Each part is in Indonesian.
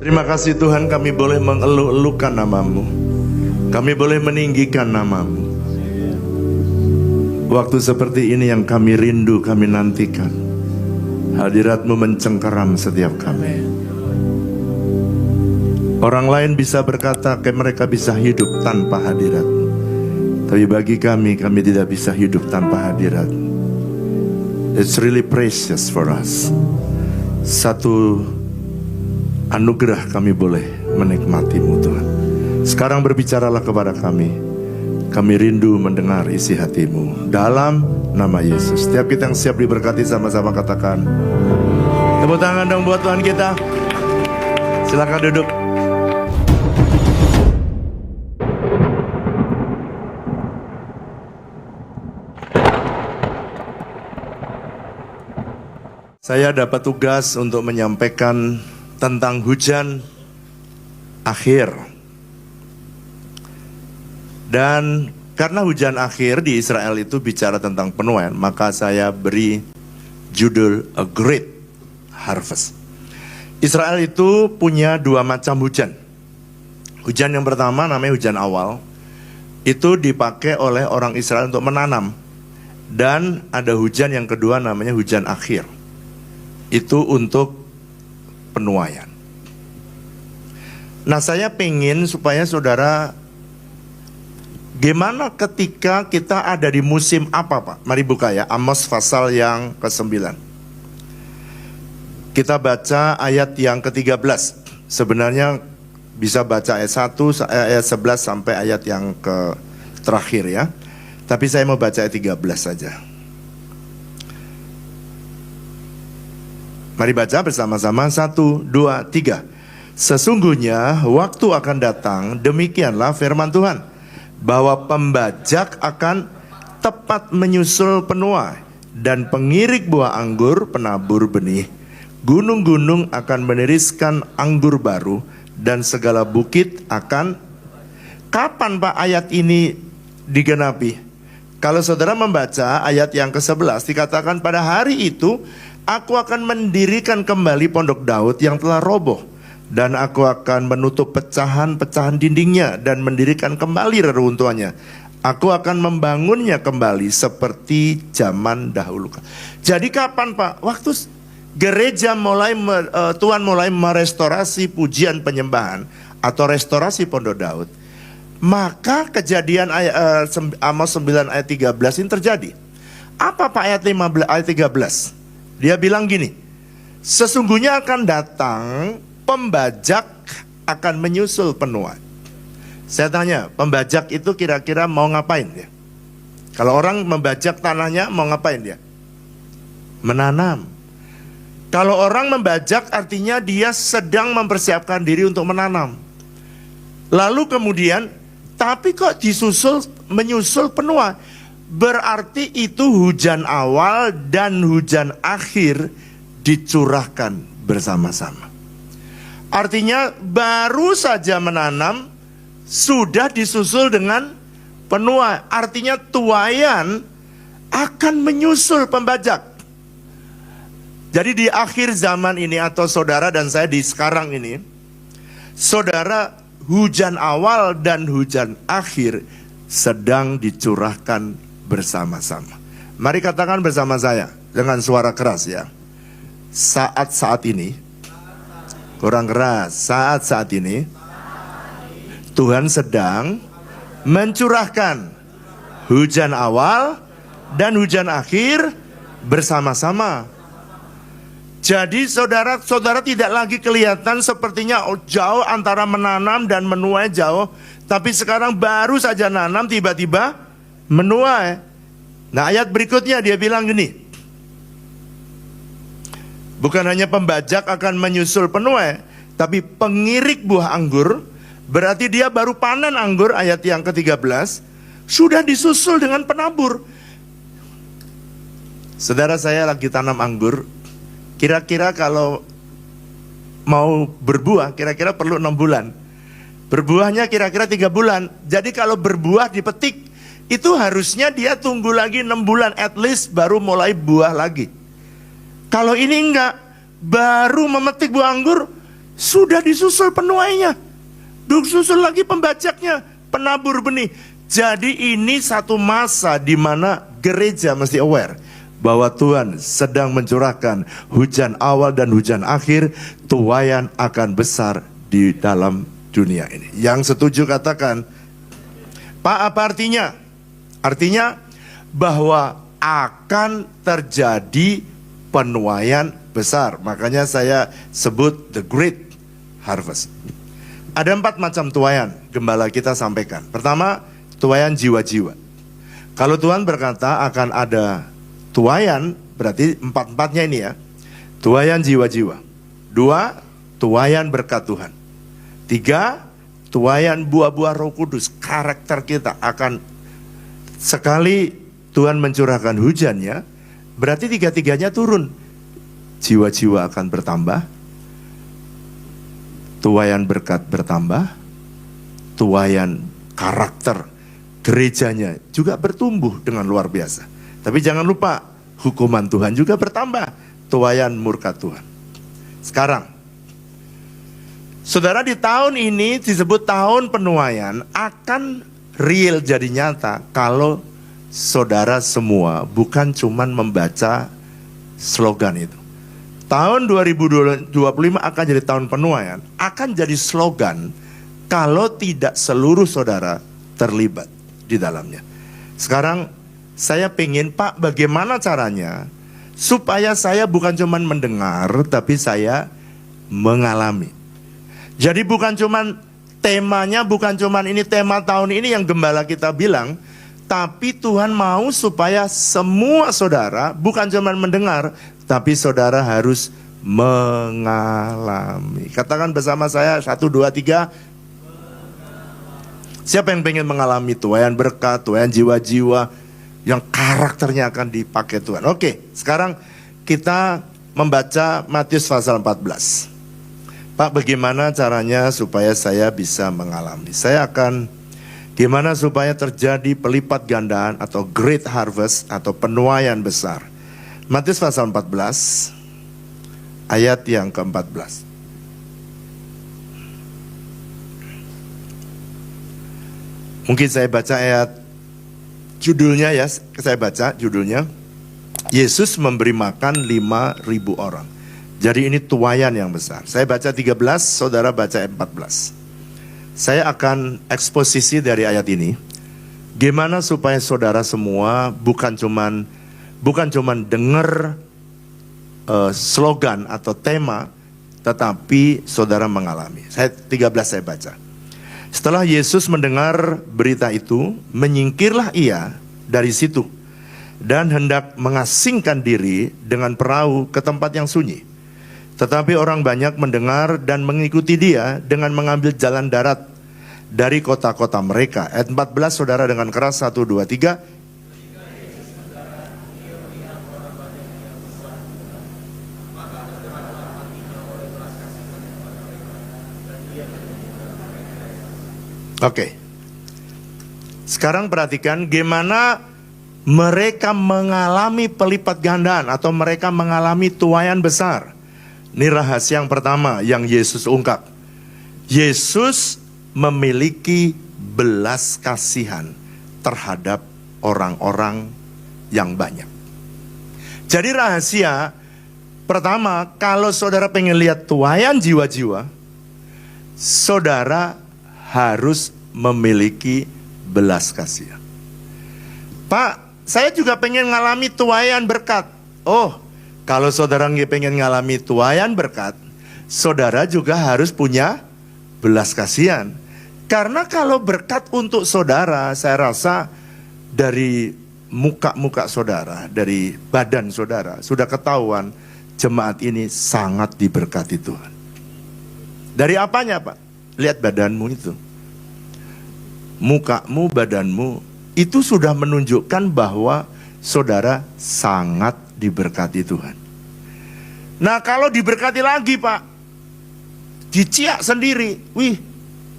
Terima kasih Tuhan, kami boleh mengeluh-elukan nama-Mu. Kami boleh meninggikan nama-Mu. Waktu seperti ini yang kami rindu, kami nantikan. Hadirat-Mu mencengkeram setiap kami. Orang lain bisa berkata mereka bisa hidup tanpa hadirat. Tapi bagi kami tidak bisa hidup tanpa hadirat. It's really precious for us. Satu anugerah kami boleh menikmati-Mu Tuhan. Sekarang berbicaralah kepada kami. Kami rindu mendengar isi hati-Mu. Dalam nama Yesus. Setiap kita yang siap diberkati sama-sama katakan. Tepuk tangan dong buat Tuhan kita. Silakan duduk. Saya dapat tugas untuk menyampaikan tentang hujan akhir. Dan karena hujan akhir di Israel itu bicara tentang penuaian, maka saya beri judul A Great Harvest. Israel itu punya dua macam hujan. Hujan yang pertama namanya hujan awal. Itu dipakai oleh orang Israel untuk menanam. Dan ada hujan yang kedua namanya hujan akhir. Itu untuk penuaian. Nah, saya pengen supaya saudara, gimana ketika kita ada di musim apa, Pak? Mari buka ya, Amos pasal yang ke-9. Kita baca ayat yang ke-13. Sebenarnya bisa baca ayat 1, ayat 11 sampai ayat yang terakhir ya. Tapi saya mau baca ayat 13 saja. Mari baca bersama-sama, 1, 2, 3. Sesungguhnya waktu akan datang, demikianlah firman Tuhan, bahwa pembajak akan tepat menyusul penuai, dan pengirik buah anggur penabur benih. Gunung-gunung akan meniriskan anggur baru, dan segala bukit akan... Kapan Pak ayat ini digenapi? Kalau saudara membaca ayat yang ke-11, dikatakan pada hari itu, aku akan mendirikan kembali pondok Daud yang telah roboh, dan aku akan menutup pecahan-pecahan dindingnya dan mendirikan kembali reruntuhannya. Aku akan membangunnya kembali seperti zaman dahulu. Jadi kapan Pak? Waktu gereja Tuhan mulai merestorasi pujian penyembahan atau restorasi pondok Daud, maka kejadian Amos 9 ayat 13 ini terjadi. Apa Pak ayat 15 ayat 13? Dia bilang gini, sesungguhnya akan datang pembajak akan menyusul penuai. Saya tanya, pembajak itu kira-kira mau ngapain dia? Kalau orang membajak tanahnya mau ngapain dia? Menanam. Kalau orang membajak artinya dia sedang mempersiapkan diri untuk menanam. Lalu kemudian, tapi kok menyusul penuai? Berarti itu hujan awal dan hujan akhir dicurahkan bersama-sama. Artinya baru saja menanam sudah disusul dengan penuai. Artinya tuaian akan menyusul pembajak. Jadi di akhir zaman ini atau saudara dan saya di sekarang ini, saudara, hujan awal dan hujan akhir sedang dicurahkan bersama-sama. Mari katakan bersama saya dengan suara keras ya. Saat-saat ini, kurang keras, saat-saat ini Tuhan sedang mencurahkan hujan awal dan hujan akhir bersama-sama. Jadi saudara tidak lagi kelihatan sepertinya jauh antara menanam dan menuai jauh, tapi sekarang baru saja nanam tiba-tiba menuai. Nah, ayat berikutnya dia bilang gini, bukan hanya pembajak akan menyusul penuai, tapi pengirik buah anggur, berarti dia baru panen anggur, ayat yang ke-13, sudah disusul dengan penabur. Saudara, saya lagi tanam anggur, kira-kira kalau mau berbuah, kira-kira perlu 6 bulan. Berbuahnya kira-kira 3 bulan. Jadi kalau berbuah dipetik, itu harusnya dia tunggu lagi 6 bulan at least baru mulai buah lagi. Kalau ini enggak, baru memetik buah anggur, sudah disusul penuainya, disusul lagi pembajaknya, penabur benih. Jadi ini satu masa di mana gereja mesti aware bahwa Tuhan sedang mencurahkan hujan awal dan hujan akhir, tuaian akan besar di dalam dunia ini. Yang setuju katakan, Pak, apa artinya? Artinya bahwa akan terjadi penuaian besar. Makanya saya sebut the great harvest. Ada 4 macam tuaian gembala kita sampaikan. Pertama, tuaian jiwa-jiwa. Kalau Tuhan berkata akan ada tuaian, berarti 4-4-nya ini ya. Tuaian jiwa-jiwa. 2, tuaian berkat Tuhan. 3, tuaian buah-buah Roh Kudus. Karakter kita akan, sekali Tuhan mencurahkan hujannya, berarti 3-3-nya turun. Jiwa-jiwa akan bertambah, tuaian berkat bertambah, tuaian karakter gerejanya juga bertumbuh dengan luar biasa. Tapi jangan lupa, hukuman Tuhan juga bertambah, tuaian murka Tuhan. Sekarang, saudara, di tahun ini disebut tahun penuaian, akan real jadi nyata kalau saudara semua bukan cuman membaca slogan itu. Tahun 2025 akan jadi tahun penuaian, akan jadi slogan kalau tidak seluruh saudara terlibat di dalamnya. Sekarang saya pengen, Pak, bagaimana caranya supaya saya bukan cuman mendengar, tapi saya mengalami. Jadi bukan cuman temanya, bukan cuman ini tema tahun ini yang gembala kita bilang, tapi Tuhan mau supaya semua saudara bukan cuman mendengar, tapi saudara harus mengalami. Katakan bersama saya, 1, 2, 3. Siapa yang pengen mengalami tuaian berkat, tuaian jiwa-jiwa yang karakternya akan dipakai Tuhan? Oke, sekarang kita membaca Matius pasal 14. Pak, bagaimana caranya supaya saya bisa mengalami? Saya akan, gimana supaya terjadi pelipat gandaan atau great harvest atau penuaian besar. Matius pasal 14 ayat yang ke-14. Mungkin saya baca ayat judulnya ya, saya baca judulnya. Yesus memberi makan 5.000 orang. Jadi ini tuaian yang besar. Saya baca 13, saudara baca 14. Saya akan eksposisi dari ayat ini. Gimana supaya saudara semua bukan cuman dengar slogan atau tema, tetapi saudara mengalami. 13 saya baca. Setelah Yesus mendengar berita itu, menyingkirlah ia dari situ dan hendak mengasingkan diri dengan perahu ke tempat yang sunyi. Tetapi orang banyak mendengar dan mengikuti dia dengan mengambil jalan darat dari kota-kota mereka. Ayat 14, saudara dengan keras, 1, 2, 3. Oke. Sekarang perhatikan gimana mereka mengalami pelipat gandaan atau mereka mengalami tuaian besar. Ini rahasia yang pertama yang Yesus ungkap. Yesus memiliki belas kasihan terhadap orang-orang yang banyak. Jadi rahasia pertama, kalau saudara pengen lihat tuaian jiwa-jiwa, saudara harus memiliki belas kasihan. Pak, saya juga pengen ngalami tuaian berkat. Oh, kalau saudara pengen ngalami tuaian berkat, saudara juga harus punya belas kasihan. Karena kalau berkat untuk saudara, saya rasa dari muka-muka saudara, dari badan saudara, sudah ketahuan jemaat ini sangat diberkati Tuhan. Dari apanya, Pak? Lihat badanmu itu. Mukamu, badanmu, itu sudah menunjukkan bahwa saudara sangat diberkati Tuhan. Nah, kalau diberkati lagi, Pak, diciak sendiri, wih,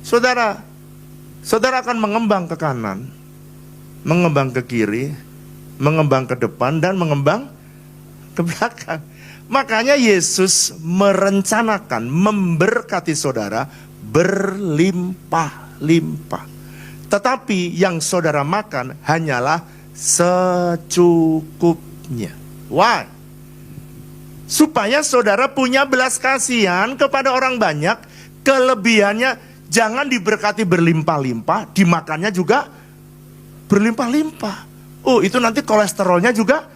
saudara akan mengembang ke kanan, mengembang ke kiri, mengembang ke depan, dan mengembang ke belakang. Makanya Yesus merencanakan memberkati saudara berlimpah-limpah. Tetapi yang saudara makan hanyalah secukupnya. Why? Supaya saudara punya belas kasihan kepada orang banyak. Kelebihannya jangan diberkati berlimpah-limpah, dimakannya juga berlimpah-limpah. Oh, itu nanti kolesterolnya juga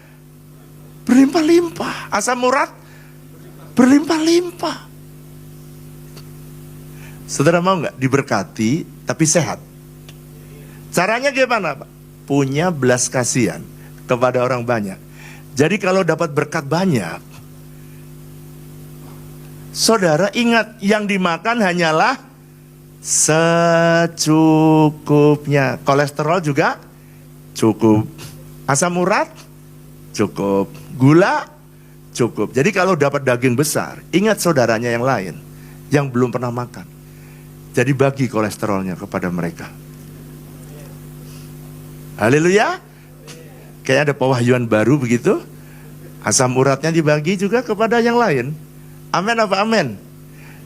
berlimpah-limpah. Asam urat berlimpah-limpah. Saudara mau nggak diberkati tapi sehat? Caranya gimana, Pak? Punya belas kasihan kepada orang banyak. Jadi kalau dapat berkat banyak, saudara ingat yang dimakan hanyalah secukupnya. Kolesterol juga cukup. Asam urat cukup. Gula cukup. Jadi kalau dapat daging besar, ingat saudaranya yang lain yang belum pernah makan. Jadi bagi kolesterolnya kepada mereka. Haleluya. Kayaknya ada pewahyuan baru begitu. Asam uratnya dibagi juga kepada yang lain. Amin apa amin?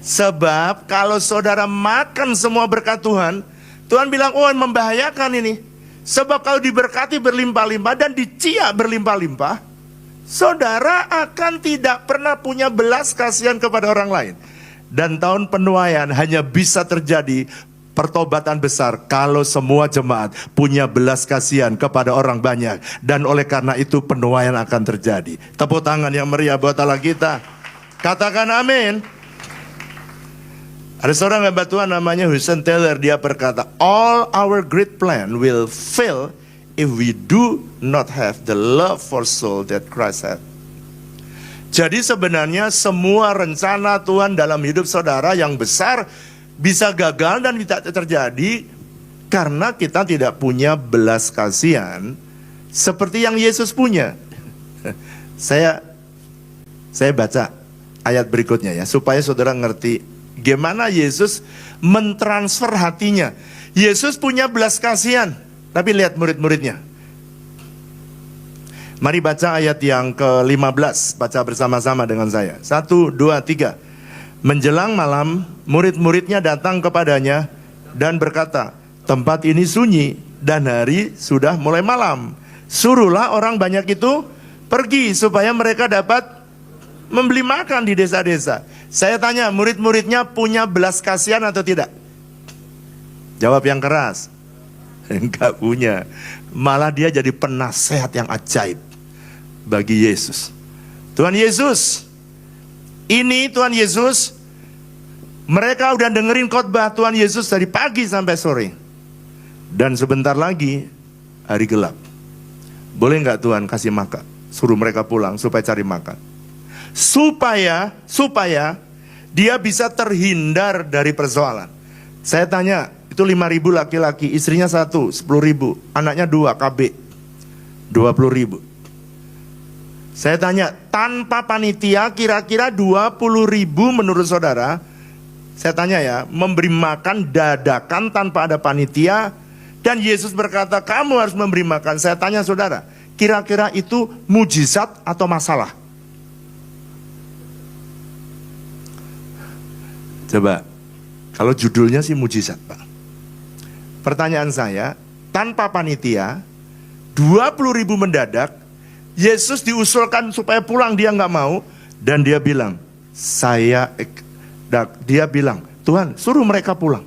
Sebab kalau saudara makan semua berkat Tuhan, Tuhan bilang, oh membahayakan ini. Sebab kalau diberkati berlimpah-limpah dan dicia berlimpah-limpah, saudara akan tidak pernah punya belas kasihan kepada orang lain. Dan tahun penuaian hanya bisa terjadi pertobatan besar kalau semua jemaat punya belas kasihan kepada orang banyak. Dan oleh karena itu penuaian akan terjadi. Tepuk tangan yang meriah buat Allah kita. Katakan amin. Ada seorang hamba Tuhan namanya Hudson Taylor. Dia berkata, all our great plan will fail if we do not have the love for soul that Christ had. Jadi sebenarnya semua rencana Tuhan dalam hidup saudara yang besar bisa gagal dan tidak terjadi karena kita tidak punya belas kasihan seperti yang Yesus punya. Saya baca ayat berikutnya ya, supaya saudara ngerti gimana Yesus mentransfer hatinya. Yesus punya belas kasihan, tapi lihat murid-muridnya. Mari baca ayat yang ke-15, baca bersama-sama dengan saya. 1, 2, 3. Menjelang malam, murid-muridnya datang kepadanya dan berkata, tempat ini sunyi dan hari sudah mulai malam. Suruhlah orang banyak itu pergi supaya mereka dapat membeli makan di desa-desa. Saya tanya, murid-muridnya punya belas kasihan atau tidak? Jawab yang keras. Enggak punya. Malah dia jadi penasehat yang ajaib bagi Yesus. Tuhan Yesus, ini Tuhan Yesus, mereka udah dengerin khotbah Tuhan Yesus dari pagi sampai sore. Dan sebentar lagi hari gelap. Boleh nggak Tuhan kasih makan? Suruh mereka pulang supaya cari makan. Supaya dia bisa terhindar dari persoalan. Saya tanya, itu 5.000 laki-laki, istrinya 1, 10.000, anaknya 2, KB 20.000. Saya tanya, tanpa panitia kira-kira 20.000 menurut saudara. Saya tanya ya, memberi makan dadakan tanpa ada panitia. Dan Yesus berkata, kamu harus memberi makan. Saya tanya saudara, kira-kira itu mujizat atau masalah? Coba, kalau judulnya sih mujizat, Pak. Pertanyaan saya, tanpa panitia, 20.000 mendadak, Yesus diusulkan supaya pulang, dia nggak mau. Dan dia bilang, dia bilang, Tuhan suruh mereka pulang.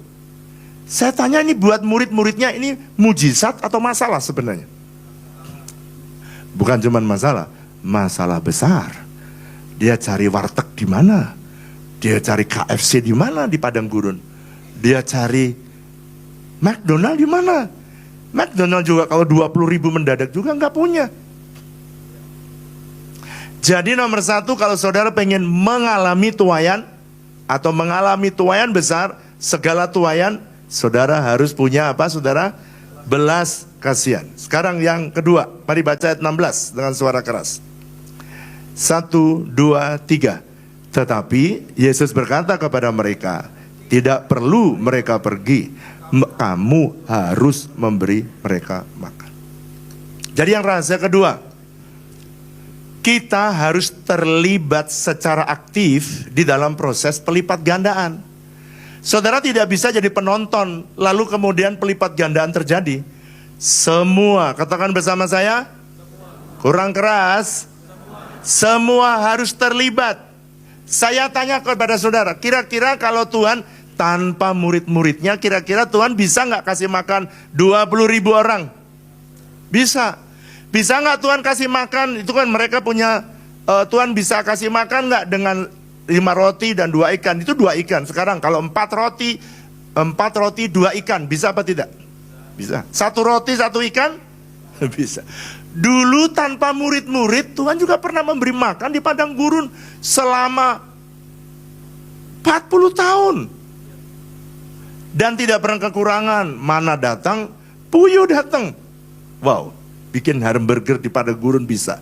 Saya tanya ini buat murid-muridnya, ini mujizat atau masalah sebenarnya? Bukan cuma masalah, masalah besar. Dia cari warteg di mana? Dia cari KFC di mana di Padang Gurun? Dia cari McDonald di mana? McDonald juga kalau 20.000 mendadak juga nggak punya. Jadi nomor 1, kalau saudara pengen mengalami tuaian atau mengalami tuaian besar, segala tuaian, saudara harus punya apa saudara? Belas kasihan. Sekarang yang kedua, mari baca ayat 16 dengan suara keras. 1, 2, 3. Tetapi Yesus berkata kepada mereka, tidak perlu mereka pergi, kamu harus memberi mereka makan. Jadi yang rahasia kedua, kita harus terlibat secara aktif di dalam proses pelipat gandaan. Saudara tidak bisa jadi penonton, lalu kemudian pelipat gandaan terjadi. Semua, katakan bersama saya, kurang keras, semua harus terlibat. Saya tanya kepada saudara, kira-kira kalau Tuhan tanpa murid-muridnya, kira-kira Tuhan bisa nggak kasih makan 20.000 orang? Bisa. Bisa nggak Tuhan kasih makan? Itu kan mereka punya, Tuhan bisa kasih makan nggak dengan 5 roti dan 2 ikan? Itu 2 ikan. Sekarang kalau 4 roti 2 ikan, bisa apa tidak? Bisa. 1 roti 1 ikan? Bisa. Dulu tanpa murid-murid, Tuhan juga pernah memberi makan di padang gurun selama 40 tahun. Dan tidak pernah kekurangan, mana datang, puyuh datang. Wow, bikin hamburger di padang gurun bisa.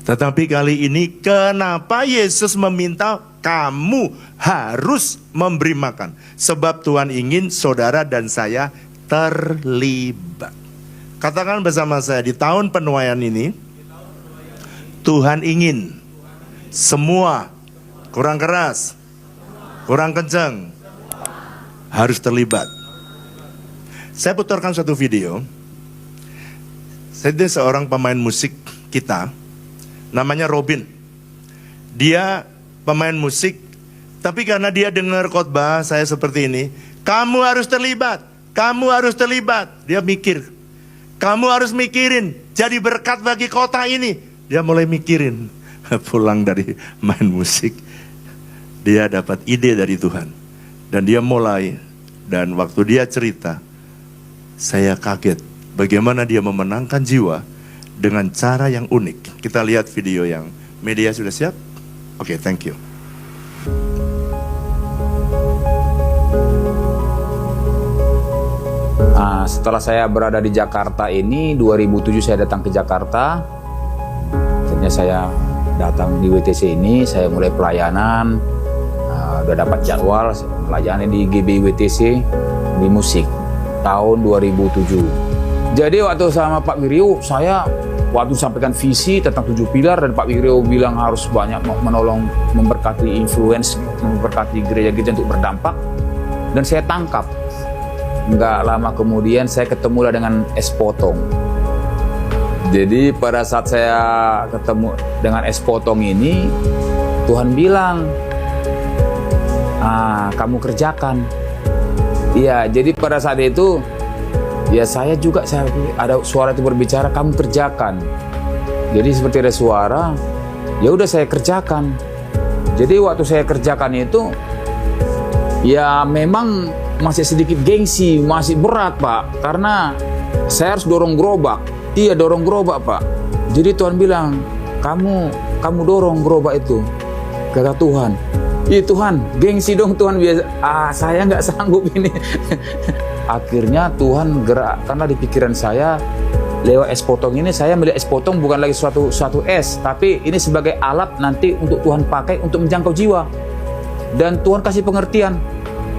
Tetapi kali ini kenapa Yesus meminta kamu harus memberi makan? Sebab Tuhan ingin saudara dan saya terlibat. Katakan bersama saya, di tahun penuaian ini Tuhan ingin semua, kurang keras, kurang kencang, harus terlibat. Saya putarkan satu video. Saya seorang pemain musik kita, namanya Robin. Dia pemain musik, tapi karena dia dengar khotbah saya seperti ini, kamu harus terlibat, kamu harus terlibat. Dia mikir, kamu harus mikirin, jadi berkat bagi kota ini. Dia mulai mikirin, pulang dari main musik, dia dapat ide dari Tuhan. Dan dia mulai, dan waktu dia cerita, saya kaget bagaimana dia memenangkan jiwa dengan cara yang unik. Kita lihat video yang media sudah siap? Oke, thank you. Setelah saya berada di Jakarta ini, 2007 saya datang ke Jakarta. Akhirnya saya datang di WTC ini, saya mulai pelayanan. Udah dapat jadwal, melayani di GBI WTC di musik tahun 2007. Jadi waktu sama Pak Wiryo, saya waktu sampaikan visi tentang 7 pilar, dan Pak Wiryo bilang harus banyak menolong, memberkati influence, memberkati gereja kita untuk berdampak, dan saya tangkap. Nggak lama kemudian saya ketemulah dengan Es Potong. Jadi pada saat saya ketemu dengan Es Potong ini, Tuhan bilang, kamu kerjakan. Iya, jadi pada saat itu ya saya ada suara itu berbicara, kamu kerjakan. Jadi seperti ada suara, ya udah saya kerjakan. Jadi waktu saya kerjakan itu, ya memang masih sedikit gengsi, masih berat Pak, karena saya harus dorong gerobak. Iya, dorong gerobak Pak. Jadi Tuhan bilang, kamu dorong gerobak itu, kata Tuhan. Iya Tuhan, gengsi dong Tuhan, biasa. Saya nggak sanggup ini. Akhirnya Tuhan gerak, karena di pikiran saya lewat Es Potong ini, saya melihat Es Potong bukan lagi suatu es, tapi ini sebagai alat nanti untuk Tuhan pakai untuk menjangkau jiwa. Dan Tuhan kasih pengertian,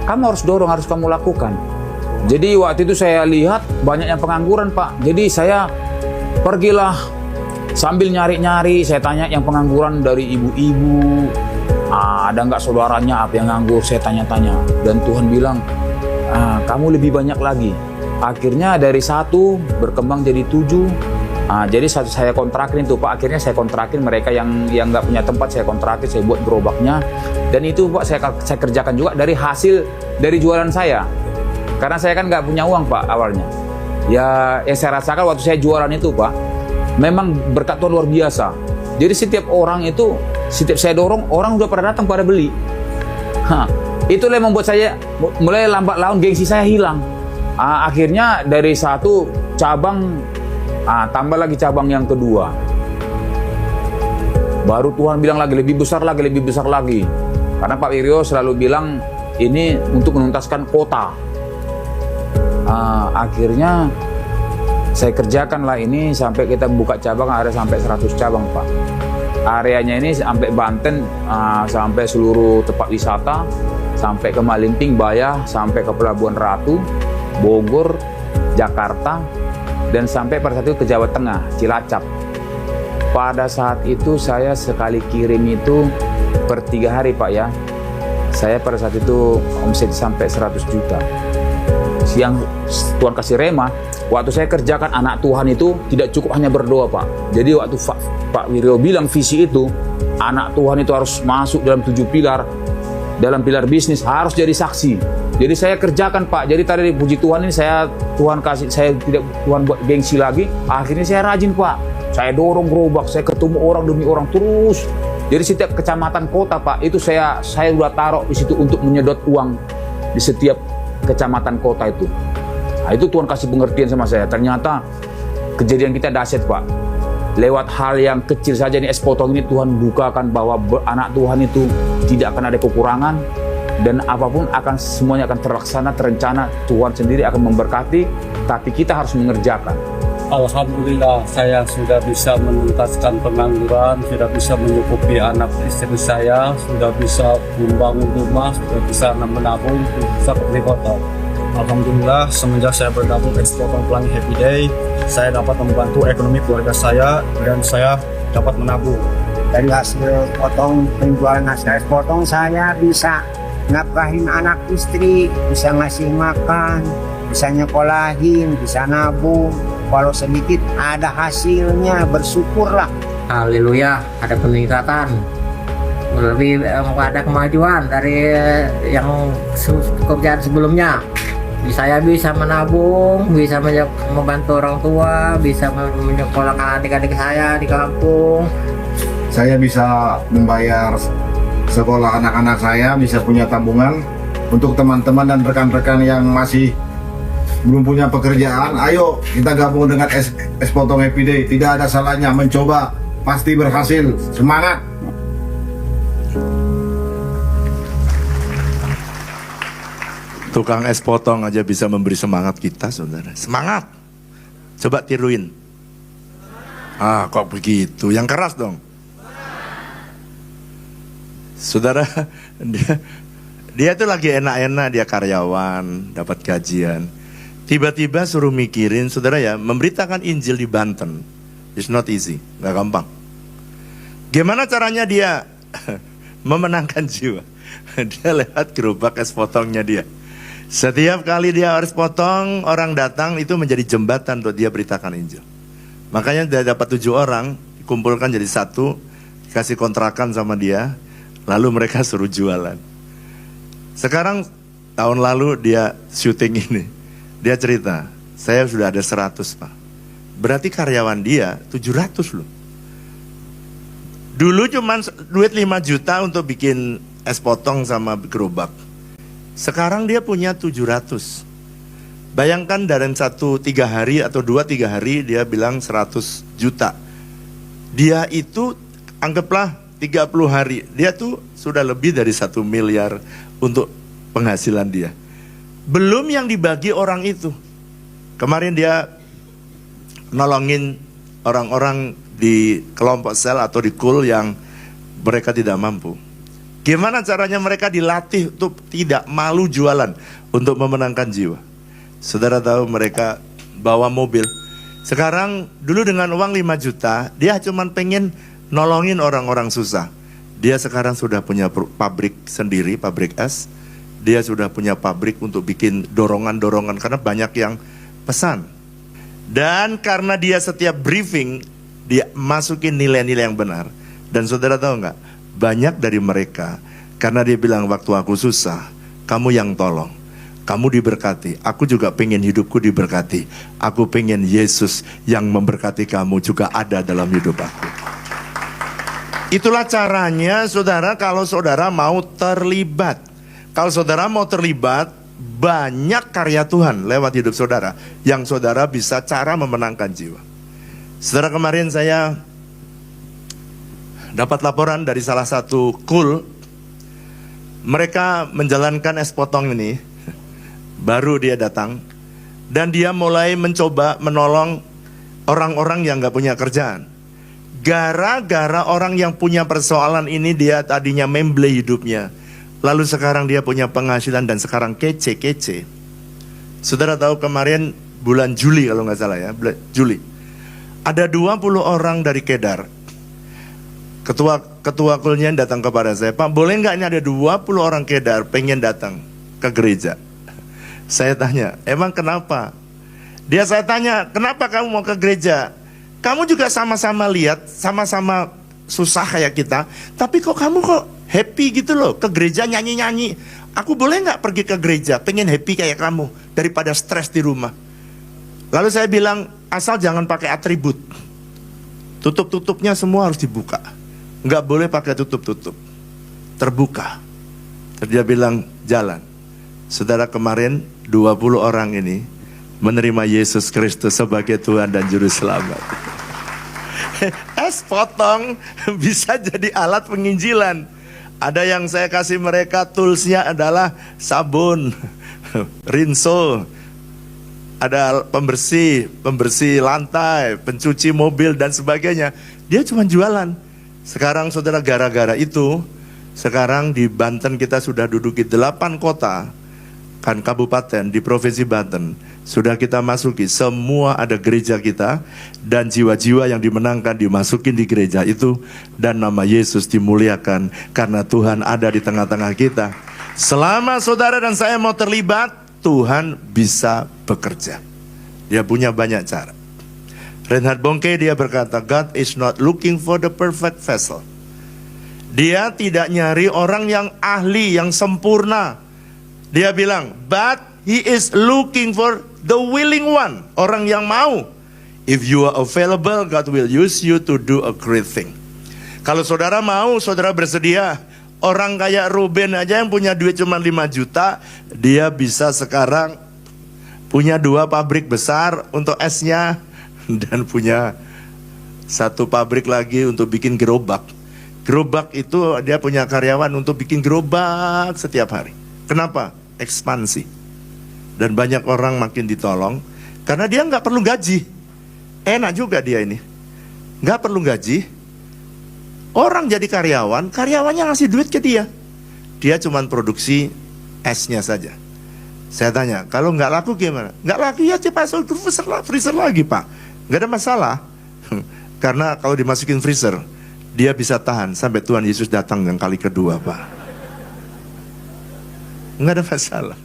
kamu harus dorong, harus kamu lakukan. Jadi waktu itu saya lihat banyak yang pengangguran Pak. Jadi saya pergilah sambil nyari-nyari, saya tanya yang pengangguran dari ibu-ibu, ada nggak saudaranya apa yang nganggur, saya tanya-tanya. Dan Tuhan bilang, kamu lebih banyak lagi. Akhirnya dari 1 berkembang jadi 7. Jadi saya kontrakin itu Pak. Akhirnya saya kontrakin mereka yang nggak punya tempat, saya kontrakin, saya buat gerobaknya. Dan itu Pak saya kerjakan juga dari hasil dari jualan saya. Karena saya kan nggak punya uang Pak awalnya. Ya yang saya rasakan waktu saya jualan itu Pak, memang berkat Tuhan luar biasa. Jadi setiap orang itu, setiap saya dorong, orang udah pada datang, pada beli. Itulah yang membuat saya mulai lambat laun gengsi saya hilang. Akhirnya dari 1 cabang, tambah lagi cabang yang kedua. Baru Tuhan bilang lagi, lebih besar lagi, lebih besar lagi. Karena Pak Wiryo selalu bilang, ini untuk menuntaskan kota. Akhirnya saya kerjakanlah ini sampai kita buka cabang, ada sampai 100 cabang Pak. Areanya ini sampai Banten, sampai seluruh tempat wisata, sampai ke Malimping, Bayah, sampai ke Pelabuhan Ratu, Bogor, Jakarta, dan sampai pada saat itu ke Jawa Tengah, Cilacap. pada saat itu saya sekali kirim itu per 3 hari Pak ya. Saya pada saat itu omset sampai 100 juta. Yang Tuhan kasih rema, waktu saya kerjakan anak Tuhan itu tidak cukup hanya berdoa Pak. Jadi waktu Pak Wiryo bilang visi itu, anak Tuhan itu harus masuk dalam 7 pilar. Dalam pilar bisnis harus jadi saksi. Jadi saya kerjakan Pak. Jadi tadi puji Tuhan ini Tuhan kasih saya tidak Tuhan buat gengsi lagi. Akhirnya saya rajin Pak. Saya dorong gerobak, saya ketemu orang demi orang terus. Jadi setiap kecamatan kota Pak itu saya sudah taruh di situ untuk menyedot uang di setiap kecamatan kota itu. Nah, itu Tuhan kasih pengertian sama saya. Ternyata kejadian kita dahsyat Pak. Lewat hal yang kecil saja nih es potong ini Tuhan bukakan bahwa anak Tuhan itu tidak akan ada kekurangan dan apapun semuanya akan terlaksana, terencana. Tuhan sendiri akan memberkati, tapi kita harus mengerjakan. Alhamdulillah saya sudah bisa menuntaskan pengangguran, sudah bisa mencukupi anak istri saya, sudah bisa membangun rumah, sudah bisa menabung, bisa beli motor. Alhamdulillah semenjak saya bergabung Es Potong Pelangi Happy Day, saya dapat membantu ekonomi keluarga saya dan saya dapat menabung. Dari hasil potong, penjualan hasil es potong, saya bisa nafkahin anak istri, bisa ngasih makan, bisa nyekolahin, bisa nabung. Kalau sedikit ada hasilnya, bersyukurlah. Haleluya, ada peningkatan, lebih ada kemajuan dari yang pekerjaan sebelumnya. Saya bisa menabung, bisa membantu orang tua, bisa menyekolahkan adik-adik saya di kampung. Saya bisa membayar sekolah anak-anak saya, bisa punya tabungan. Untuk teman-teman dan rekan-rekan yang masih belum punya pekerjaan, ayo kita gabung dengan Es Potong Happy Day. Tidak ada salahnya mencoba, pasti berhasil. Semangat! Tukang es potong aja bisa memberi semangat kita, saudara. Semangat! Coba tiruin. Ah, kok begitu? Yang keras dong. Saudara, dia tuh lagi enak-enak, dia karyawan, dapat gajian. Tiba-tiba suruh mikirin, saudara ya, memberitakan Injil di Banten. It's not easy, gak gampang. Gimana caranya dia memenangkan jiwa? Dia lewat gerobak es potongnya dia. Setiap kali dia harus potong, orang datang itu menjadi jembatan untuk dia beritakan Injil. Makanya dia dapat 7 orang, dikumpulkan jadi 1, dikasih kontrakan sama dia, lalu mereka suruh jualan. Sekarang tahun lalu dia syuting ini, dia cerita, saya sudah ada 100 Pak. Berarti karyawan dia 700 loh. Dulu cuman duit 5 juta untuk bikin es potong sama gerobak. Sekarang dia punya 700. Bayangkan dalam 1-3 hari atau 2-3 hari dia bilang 100 juta. Dia itu anggaplah 30 hari, dia tuh sudah lebih dari 1 miliar untuk penghasilan dia. Belum yang dibagi orang itu. Kemarin dia nolongin orang-orang di kelompok sel atau di kul yang mereka tidak mampu. Gimana caranya mereka dilatih untuk tidak malu jualan untuk memenangkan jiwa. Saudara tahu mereka bawa mobil. Sekarang dulu dengan uang 5 juta, dia cuma pengen nolongin orang-orang susah. Dia sekarang sudah punya pabrik sendiri, pabrik es. Dia sudah punya pabrik untuk bikin dorongan-dorongan karena banyak yang pesan. Dan karena dia setiap briefing, dia masukin nilai-nilai yang benar. Dan saudara tahu nggak? Banyak dari mereka, karena dia bilang waktu aku susah, kamu yang tolong, kamu diberkati, aku juga pengen hidupku diberkati, aku pengen Yesus yang memberkati kamu juga ada dalam hidup aku. Itulah caranya saudara kalau saudara mau terlibat. Kalau saudara mau terlibat, banyak karya Tuhan lewat hidup saudara, yang saudara bisa cara memenangkan jiwa. Saudara, kemarin saya dapat laporan dari salah satu kul, mereka menjalankan es potong ini, baru dia datang, dan dia mulai mencoba menolong orang-orang yang gak punya kerjaan. Gara-gara orang yang punya persoalan ini, dia tadinya memble hidupnya, lalu sekarang dia punya penghasilan dan sekarang kece-kece. Saudara tahu kemarin bulan Juli kalau gak salah ya, Juli, ada 20 orang dari Kedar Ketua kulnya datang kepada saya, Pak, boleh nggak ini ada 20 orang Kedar pengen datang ke gereja. Saya tanya, emang kenapa? Saya tanya, kenapa kamu mau ke gereja? Kamu juga sama-sama lihat, sama-sama susah kayak kita, tapi kok kamu kok happy gitu loh, ke gereja nyanyi-nyanyi. Aku boleh nggak pergi ke gereja, pengen happy kayak kamu, daripada stres di rumah. Lalu saya bilang, asal jangan pakai atribut. Tutup-tutupnya semua harus dibuka. Nggak boleh pakai tutup-tutup. Terbuka. Terus dia bilang, jalan. Saudara, kemarin 20 orang ini menerima Yesus Kristus sebagai Tuhan dan Juru Selamat. Es potong bisa jadi alat penginjilan. Ada yang saya kasih mereka toolsnya adalah sabun, rinso, ada pembersih lantai, pencuci mobil dan sebagainya. Dia cuma jualan. Sekarang saudara, gara-gara itu, sekarang di Banten kita sudah duduki 8 kota, kan kabupaten di Provinsi Banten. Sudah kita masuki, semua ada gereja kita, dan jiwa-jiwa yang dimenangkan dimasukin di gereja itu, dan nama Yesus dimuliakan karena Tuhan ada di tengah-tengah kita. Selama saudara dan saya mau terlibat, Tuhan bisa bekerja. Dia punya banyak cara. Reinhard Bonnke dia berkata, God is not looking for the perfect vessel. Dia tidak nyari orang yang ahli, yang sempurna. Dia bilang, but He is looking for the willing one, orang yang mau. If you are available, God will use you to do a great thing. Kalau saudara mau, saudara bersedia. Orang kayak Ruben aja yang punya duit cuma 5 juta, dia bisa sekarang punya 2 pabrik besar untuk esnya, dan punya 1 pabrik lagi untuk bikin gerobak. Gerobak itu dia punya karyawan untuk bikin gerobak setiap hari. Kenapa? Ekspansi. Dan banyak orang makin ditolong karena dia nggak perlu gaji. Enak juga dia ini, nggak perlu gaji. Orang jadi karyawan, karyawannya ngasih duit ke dia. Dia cuma produksi esnya saja. Saya tanya, kalau nggak laku gimana? Nggak laku ya pasang freezer lagi, Pak. Nggak ada masalah. Karena kalau dimasukin freezer, dia bisa tahan sampai Tuhan Yesus datang yang kali kedua, Pak. Nggak ada masalah.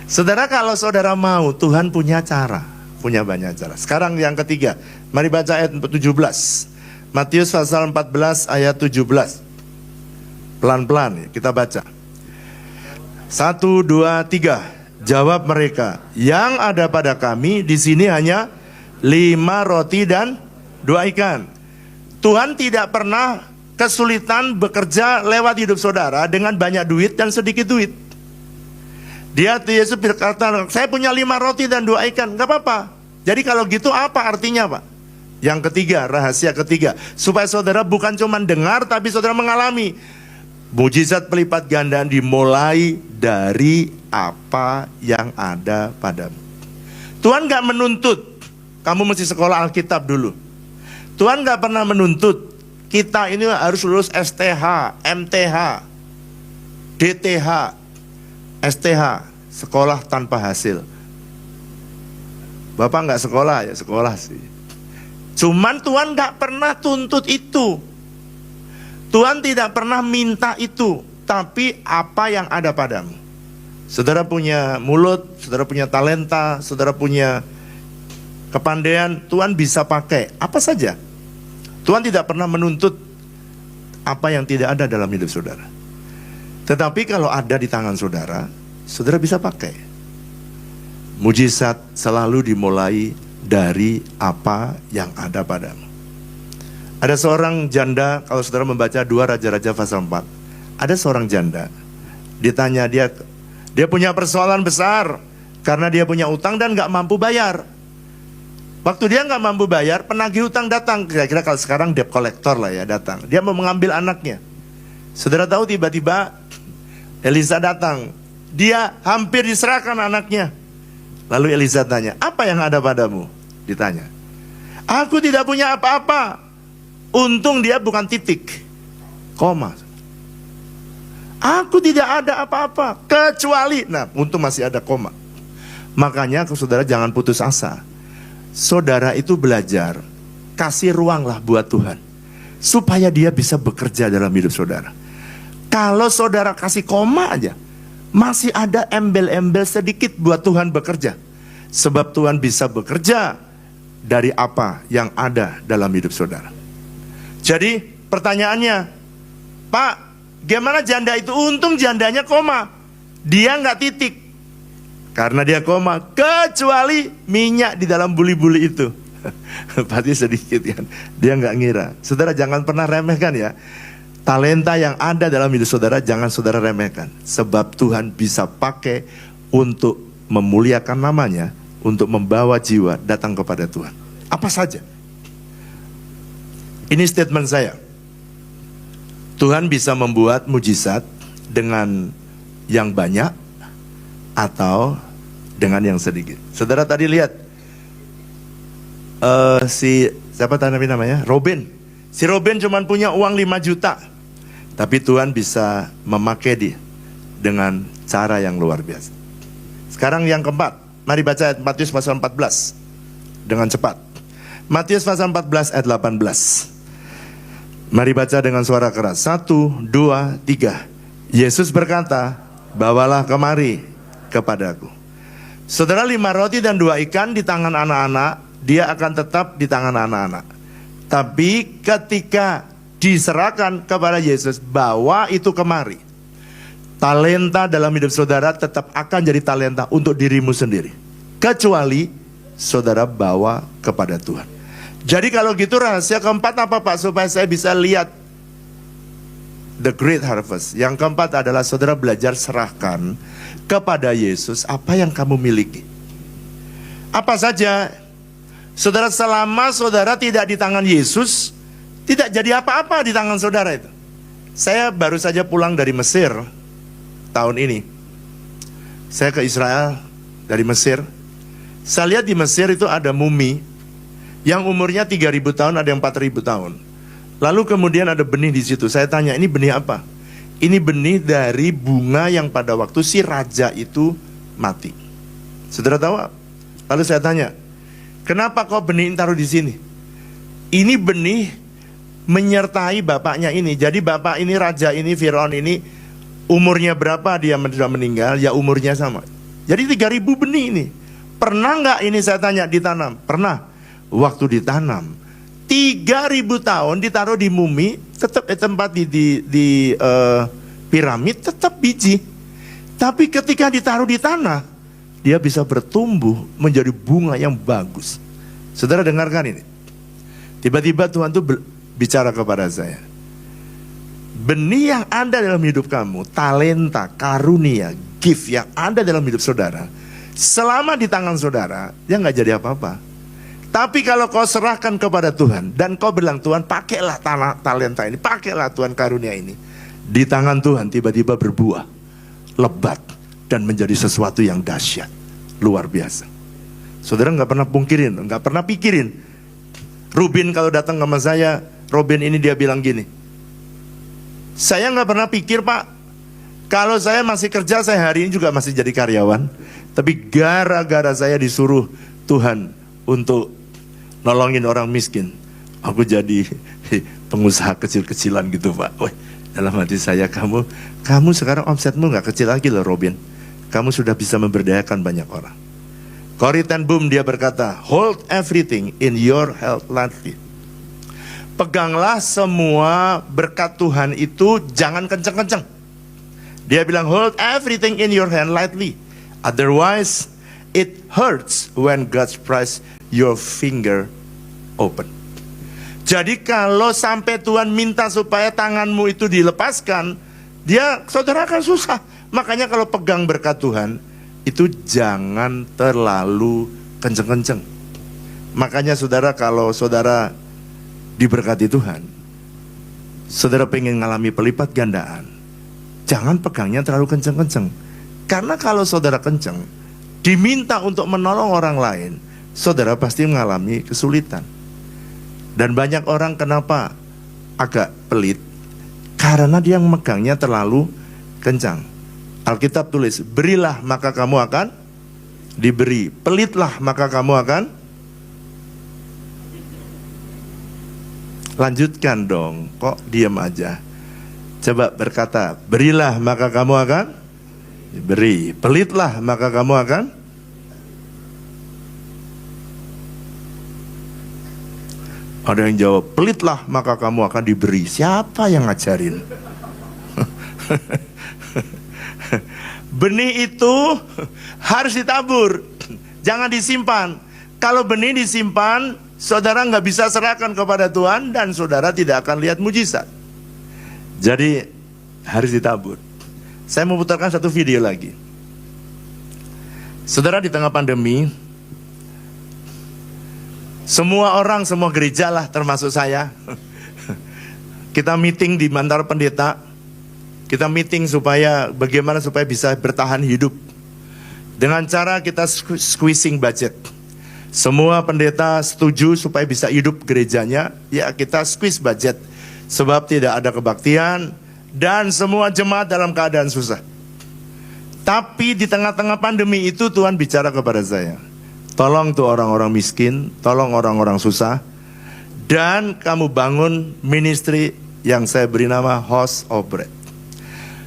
Saudara, kalau saudara mau, Tuhan punya cara, punya banyak cara. Sekarang yang ketiga, mari baca ayat 17. Matius pasal 14 ayat 17. Pelan-pelan kita baca. 1, 2, 3. Jawab mereka, yang ada pada kami di sini hanya 5 roti dan 2 ikan. Tuhan tidak pernah kesulitan bekerja lewat hidup saudara dengan banyak duit dan sedikit duit. Yesus berkata, saya punya 5 roti dan 2 ikan, gak apa-apa. Jadi kalau gitu apa artinya, Pak? Yang ketiga, rahasia ketiga, supaya saudara bukan cuma dengar, tapi saudara mengalami. Mujizat pelipat gandaan dimulai dari apa yang ada padamu. Tuhan gak menuntut kamu mesti sekolah Alkitab dulu. Tuhan gak pernah menuntut kita ini harus lulus STH, MTH, DTH, STH, sekolah tanpa hasil. Bapak nggak sekolah, ya sekolah sih. Cuman Tuhan nggak pernah tuntut itu. Tuhan tidak pernah minta itu. Tapi apa yang ada padamu. Saudara punya mulut, saudara punya talenta, saudara punya kepandaian, Tuhan bisa pakai apa saja. Tuhan tidak pernah menuntut apa yang tidak ada dalam hidup saudara. Tetapi kalau ada di tangan saudara, saudara bisa pakai. Mujizat selalu dimulai dari apa yang ada padamu. Ada seorang janda, kalau saudara membaca 2 Raja-Raja pasal 4, ada seorang janda, ditanya dia punya persoalan besar karena dia punya utang dan gak mampu bayar. Waktu dia gak mampu bayar, penagih utang datang. Kira-kira kalau sekarang debt collector lah ya datang. Dia mau mengambil anaknya. Saudara tahu tiba-tiba Elisa datang. Dia hampir diserahkan anaknya. Lalu Elisa tanya, apa yang ada padamu? Ditanya. Aku tidak punya apa-apa. Untung dia bukan titik, koma. Aku tidak ada apa-apa kecuali, nah untung masih ada koma. Makanya saudara jangan putus asa. Saudara itu belajar, kasih ruang lah buat Tuhan. supaya dia bisa bekerja dalam hidup saudara. Kalau saudara kasih koma aja, masih ada embel-embel sedikit buat Tuhan bekerja. Sebab Tuhan bisa bekerja dari apa yang ada dalam hidup saudara. Jadi pertanyaannya, Pak, gimana janda itu? Untung jandanya koma, dia nggak titik. Karena dia koma, kecuali minyak di dalam buli-buli itu. Pasti sedikit kan, dia nggak ngira. Saudara jangan pernah remehkan ya. Talenta yang ada dalam hidup saudara jangan saudara remehkan. Sebab Tuhan bisa pakai untuk memuliakan namanya, untuk membawa jiwa datang kepada Tuhan. Apa saja. Ini statement saya. Tuhan bisa membuat mujizat dengan yang banyak atau dengan yang sedikit. Saudara tadi lihat siapa tadi namanya? Robin. Si Robin cuma punya uang 5 juta. Tapi Tuhan bisa memakai dia dengan cara yang luar biasa. Sekarang yang keempat, mari baca Matius pasal 14 dengan cepat. Matius pasal 14 ayat 18. Mari baca dengan suara keras. 1, 2, 3. Yesus berkata, bawalah kemari kepadaku. Saudara, 5 roti dan 2 ikan di tangan anak-anak, dia akan tetap di tangan anak-anak. Tapi ketika diserahkan kepada Yesus, bawa itu kemari. Talenta dalam hidup saudara tetap akan jadi talenta untuk dirimu sendiri. Kecuali saudara bawa kepada Tuhan. Jadi kalau gitu rahasia keempat apa Pak? Supaya saya bisa lihat the great harvest. Yang keempat adalah saudara belajar serahkan kepada Yesus apa yang kamu miliki. Apa saja. Saudara, selama saudara tidak di tangan Yesus, tidak jadi apa-apa di tangan saudara itu. Saya baru saja pulang dari Mesir tahun ini. Saya ke Israel dari Mesir. Saya lihat di Mesir itu ada mumi yang umurnya 3.000 tahun, ada yang 4.000 tahun. Lalu kemudian ada benih di situ. Saya tanya, ini benih apa? Ini benih dari bunga yang pada waktu si raja itu mati. Saudara tahu? Lalu saya tanya, kenapa kok benih ini taruh di sini? Ini benih menyertai bapaknya ini. Jadi bapak ini, raja ini, Firaun ini, umurnya berapa dia sudah meninggal, ya umurnya sama. Jadi 3.000 benih ini. Pernah nggak ini saya tanya ditanam? Pernah. Waktu ditanam 3.000 tahun ditaruh di mumi, tetap tempat di piramid, tetap biji. Tapi ketika ditaruh di tanah, dia bisa bertumbuh menjadi bunga yang bagus. Saudara dengarkan ini. Tiba-tiba Tuhan tuh bicara kepada saya. Benih yang ada dalam hidup kamu, talenta, karunia, gift yang ada dalam hidup saudara, selama di tangan saudara, dia nggak jadi apa-apa. Tapi kalau kau serahkan kepada Tuhan dan kau bilang, Tuhan pakailah talenta ini, pakailah Tuhan karunia ini, di tangan Tuhan tiba-tiba berbuah, lebat, dan menjadi sesuatu yang dahsyat, luar biasa. Saudara nggak pernah pungkirin, nggak pernah pikirin. Rubin kalau datang sama saya, Robin ini dia bilang gini, saya nggak pernah pikir Pak, kalau saya masih kerja, saya hari ini juga masih jadi karyawan. Tapi gara-gara saya disuruh Tuhan untuk nolongin orang miskin, aku jadi pengusaha kecil-kecilan gitu Pak. Wah, dalam hati saya, kamu sekarang omsetmu nggak kecil lagi loh Robin. Kamu sudah bisa memberdayakan banyak orang. Corrie ten Boom dia berkata, hold everything in your health lightly. Peganglah semua berkat Tuhan itu, jangan kenceng-kenceng. Dia bilang, hold everything in your hand lightly. Otherwise, it hurts when God press your finger open. Jadi kalau sampai Tuhan minta supaya tanganmu itu dilepaskan, saudara akan susah. Makanya kalau pegang berkat Tuhan, itu jangan terlalu kenceng-kenceng. Makanya saudara, kalau saudara diberkati Tuhan, saudara pengen ngalami pelipat gandaan, jangan pegangnya terlalu kenceng-kenceng. Karena kalau saudara kenceng, diminta untuk menolong orang lain, saudara pasti mengalami kesulitan. Dan banyak orang kenapa agak pelit? Karena dia memegangnya terlalu kencang. Alkitab tulis, berilah maka kamu akan diberi, pelitlah maka kamu akan Lanjutkan dong, kok diam aja? Coba berkata, berilah maka kamu akan diberi, pelitlah maka kamu akan. Ada yang jawab, pelitlah maka kamu akan diberi. Siapa yang ngajarin? Benih itu harus ditabur, jangan disimpan. Kalau benih disimpan, saudara nggak bisa serahkan kepada Tuhan dan saudara tidak akan lihat mujizat. Jadi harus ditabur. Saya mau putarkan satu video lagi. Saudara, di tengah pandemi, semua orang, semua gereja lah termasuk saya, kita meeting di antara pendeta. Kita meeting supaya bagaimana supaya bisa bertahan hidup. Dengan cara kita squeezing budget. Semua pendeta setuju supaya bisa hidup gerejanya, ya kita squeeze budget. Sebab tidak ada kebaktian dan semua jemaat dalam keadaan susah. Tapi di tengah-tengah pandemi itu Tuhan bicara kepada saya. Tolong tuh orang-orang miskin, tolong orang-orang susah. Dan kamu bangun ministry yang saya beri nama House of Bread.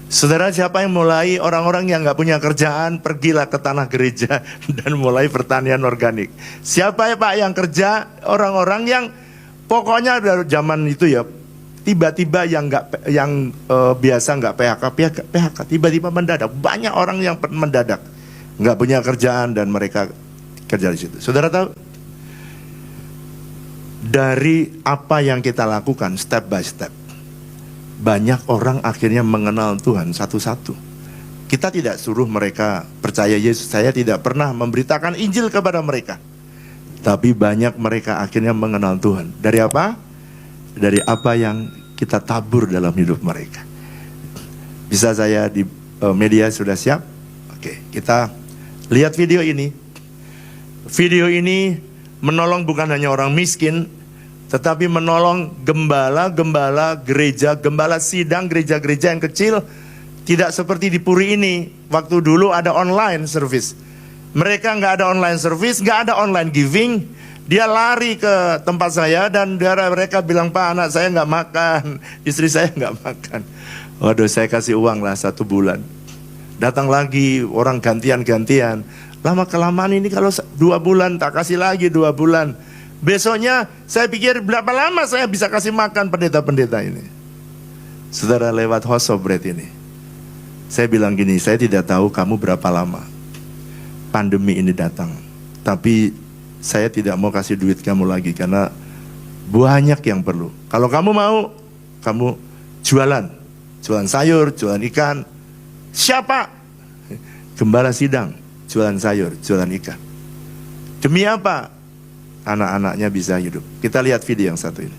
Saudara, siapa yang mulai? Orang-orang yang gak punya kerjaan, pergilah ke tanah gereja dan mulai pertanian organik. Siapa ya Pak yang kerja? Orang-orang yang pokoknya dari zaman itu ya, tiba-tiba yang biasa nggak PHK, tiba-tiba mendadak. Banyak orang yang mendadak nggak punya kerjaan dan mereka kerja di situ. Saudara tahu, dari apa yang kita lakukan step by step, banyak orang akhirnya mengenal Tuhan satu-satu. Kita tidak suruh mereka percaya Yesus. Saya tidak pernah memberitakan Injil kepada mereka. Tapi banyak mereka akhirnya mengenal Tuhan. Dari apa? Dari apa yang kita tabur dalam hidup mereka. Bisa saya di media sudah siap? Oke, kita lihat video ini. Video ini menolong bukan hanya orang miskin, tetapi menolong gembala-gembala gereja, gembala sidang gereja-gereja yang kecil. Tidak seperti di Puri ini. Waktu dulu ada online service. Mereka nggak ada online service, nggak ada online giving. Dia lari ke tempat saya dan mereka bilang, Pak, anak saya nggak makan, istri saya nggak makan. Waduh, saya kasih uang lah 1 bulan. Datang lagi orang gantian-gantian. Lama-kelamaan ini kalau 2 bulan tak kasih lagi 2 bulan. Besoknya saya pikir berapa lama saya bisa kasih makan pendeta-pendeta ini. Saudara, lewat House of Bread ini, saya bilang gini, saya tidak tahu kamu berapa lama pandemi ini datang, tapi saya tidak mau kasih duit kamu lagi karena banyak yang perlu. Kalau kamu mau, kamu jualan sayur, jualan ikan. Siapa? Gembala sidang, jualan sayur, jualan ikan. Demi apa? Anak-anaknya bisa hidup. Kita lihat video yang satu ini.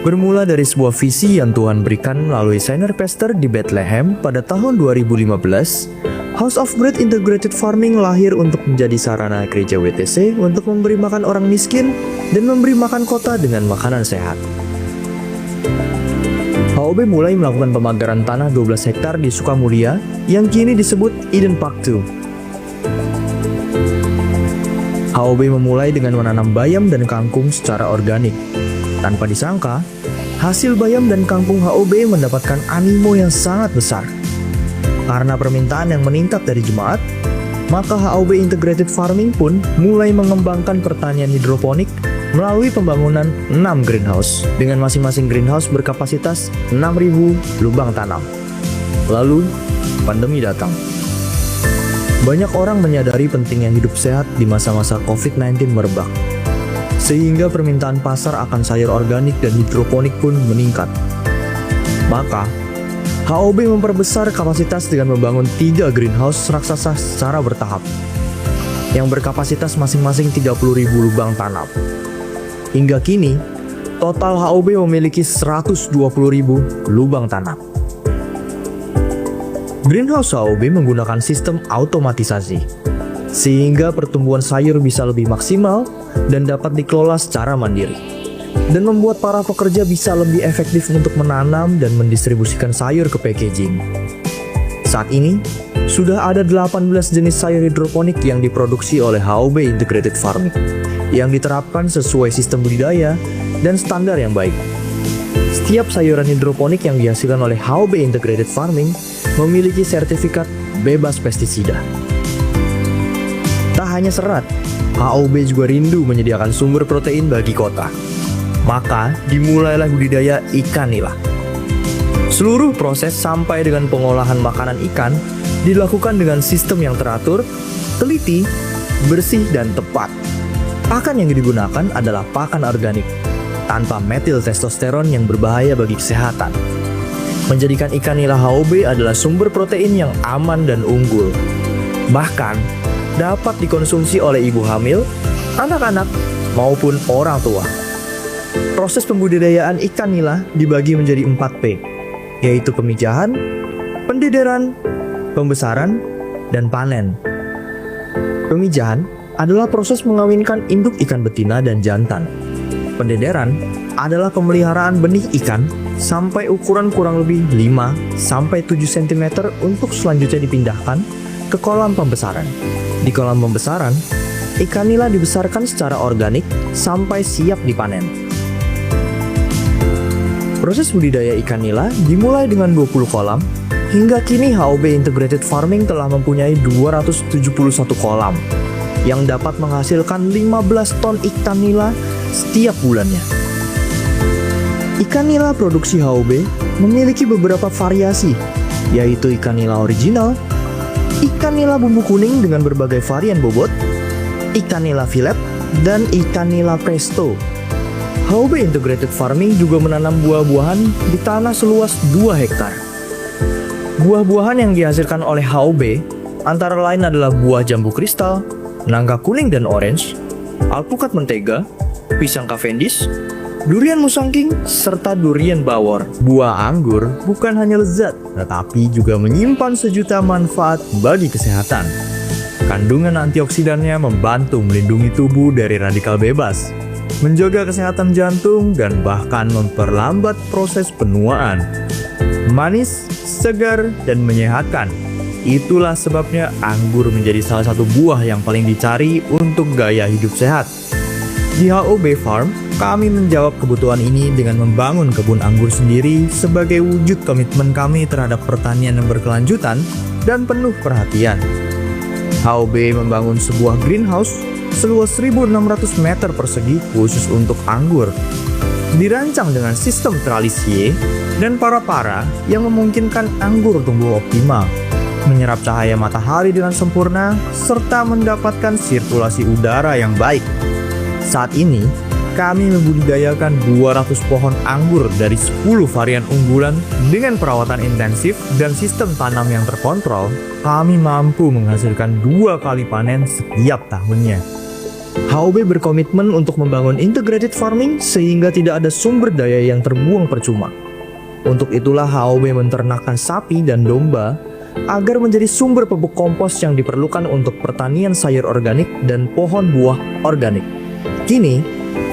Bermula dari sebuah visi yang Tuhan berikan melalui senior pastor di Bethlehem pada tahun 2015, House of Bread Integrated Farming lahir untuk menjadi sarana gereja WTC untuk memberi makan orang miskin dan memberi makan kota dengan makanan sehat. HOB mulai melakukan pemagaran tanah 12 hektar di Sukamulia yang kini disebut Eden Park 2. HOB memulai dengan menanam bayam dan kangkung secara organik. Tanpa disangka, hasil bayam dan kangkung HOB mendapatkan animo yang sangat besar. Karena permintaan yang meningkat dari jemaat, maka HOB Integrated Farming pun mulai mengembangkan pertanian hidroponik melalui pembangunan 6 greenhouse dengan masing-masing greenhouse berkapasitas 6.000 lubang tanam. Lalu, pandemi datang. Banyak orang menyadari pentingnya hidup sehat di masa-masa COVID-19 merebak. Sehingga permintaan pasar akan sayur organik dan hidroponik pun meningkat. Maka, HOB memperbesar kapasitas dengan membangun 3 greenhouse raksasa secara bertahap yang berkapasitas masing-masing 30.000 lubang tanam. Hingga kini, total HOB memiliki 120.000 lubang tanam. Greenhouse HOB menggunakan sistem automatisasi, sehingga pertumbuhan sayur bisa lebih maksimal dan dapat dikelola secara mandiri, dan membuat para pekerja bisa lebih efektif untuk menanam dan mendistribusikan sayur ke packaging. Saat ini, sudah ada 18 jenis sayur hidroponik yang diproduksi oleh HOB Integrated Farming yang diterapkan sesuai sistem budidaya dan standar yang baik. Setiap sayuran hidroponik yang dihasilkan oleh HOB Integrated Farming memiliki sertifikat bebas pestisida. Tak hanya serat, HOB juga rindu menyediakan sumber protein bagi kota. Maka dimulailah budidaya ikan nila. Seluruh proses sampai dengan pengolahan makanan ikan dilakukan dengan sistem yang teratur, teliti, bersih, dan tepat. Pakan yang digunakan adalah pakan organik, tanpa metil testosteron yang berbahaya bagi kesehatan. Menjadikan ikan nila HOB adalah sumber protein yang aman dan unggul. Bahkan, dapat dikonsumsi oleh ibu hamil, anak-anak, maupun orang tua. Proses pembudidayaan ikan nila dibagi menjadi 4P, yaitu pemijahan, pendidiran, pembesaran, dan panen. Pemijahan adalah proses mengawinkan induk ikan betina dan jantan. Pendidiran adalah pemeliharaan benih ikan sampai ukuran kurang lebih 5-7 cm untuk selanjutnya dipindahkan ke kolam pembesaran. Di kolam pembesaran, ikan nila dibesarkan secara organik sampai siap dipanen. Proses budidaya ikan nila dimulai dengan 20 kolam. Hingga kini HOB Integrated Farming telah mempunyai 271 kolam yang dapat menghasilkan 15 ton ikan nila setiap bulannya. Ikan nila produksi HOB memiliki beberapa variasi, yaitu ikan nila original, ikan nila bumbu kuning dengan berbagai varian bobot, ikan nila filet, dan ikan nila presto. HOB Integrated Farming juga menanam buah-buahan di tanah seluas 2 hektar. Buah-buahan yang dihasilkan oleh HOB antara lain adalah buah jambu kristal, nangka kuning dan orange, alpukat mentega, pisang cavendish, durian musangking, serta durian bawor. Buah anggur bukan hanya lezat, tetapi juga menyimpan sejuta manfaat bagi kesehatan. Kandungan antioksidannya membantu melindungi tubuh dari radikal bebas, menjaga kesehatan jantung, dan bahkan memperlambat proses penuaan. Manis, segar, dan menyehatkan. Itulah sebabnya anggur menjadi salah satu buah yang paling dicari untuk gaya hidup sehat. Di HOB Farm, kami menjawab kebutuhan ini dengan membangun kebun anggur sendiri sebagai wujud komitmen kami terhadap pertanian yang berkelanjutan dan penuh perhatian. HOB membangun sebuah greenhouse seluas 1.600 meter persegi khusus untuk anggur. Dirancang dengan sistem tralisie dan para-para yang memungkinkan anggur tumbuh optimal, menyerap cahaya matahari dengan sempurna, serta mendapatkan sirkulasi udara yang baik. Saat ini, kami membudidayakan 200 pohon anggur dari 10 varian unggulan dengan perawatan intensif dan sistem tanam yang terkontrol. Kami mampu menghasilkan 2 kali panen setiap tahunnya. HOB berkomitmen untuk membangun integrated farming sehingga tidak ada sumber daya yang terbuang percuma. Untuk itulah HOB menternakkan sapi dan domba agar menjadi sumber pupuk kompos yang diperlukan untuk pertanian sayur organik dan pohon buah organik. Kini,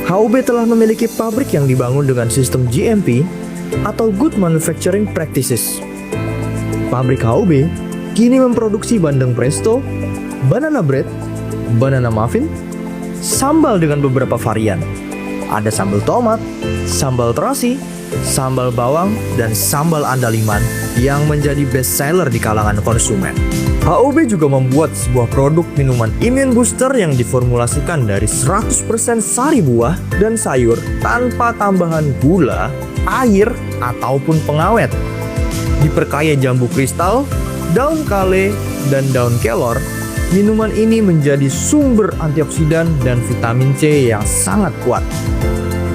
HOB telah memiliki pabrik yang dibangun dengan sistem GMP atau Good Manufacturing Practices. Pabrik HOB kini memproduksi bandeng presto, banana bread, banana muffin, sambal dengan beberapa varian. Ada sambal tomat, sambal terasi, sambal bawang, dan sambal andaliman yang menjadi best seller di kalangan konsumen. HOB juga membuat sebuah produk minuman immune booster yang diformulasikan dari 100% sari buah dan sayur tanpa tambahan gula, air, ataupun pengawet. Diperkaya jambu kristal, daun kale, dan daun kelor, minuman ini menjadi sumber antioksidan dan vitamin C yang sangat kuat.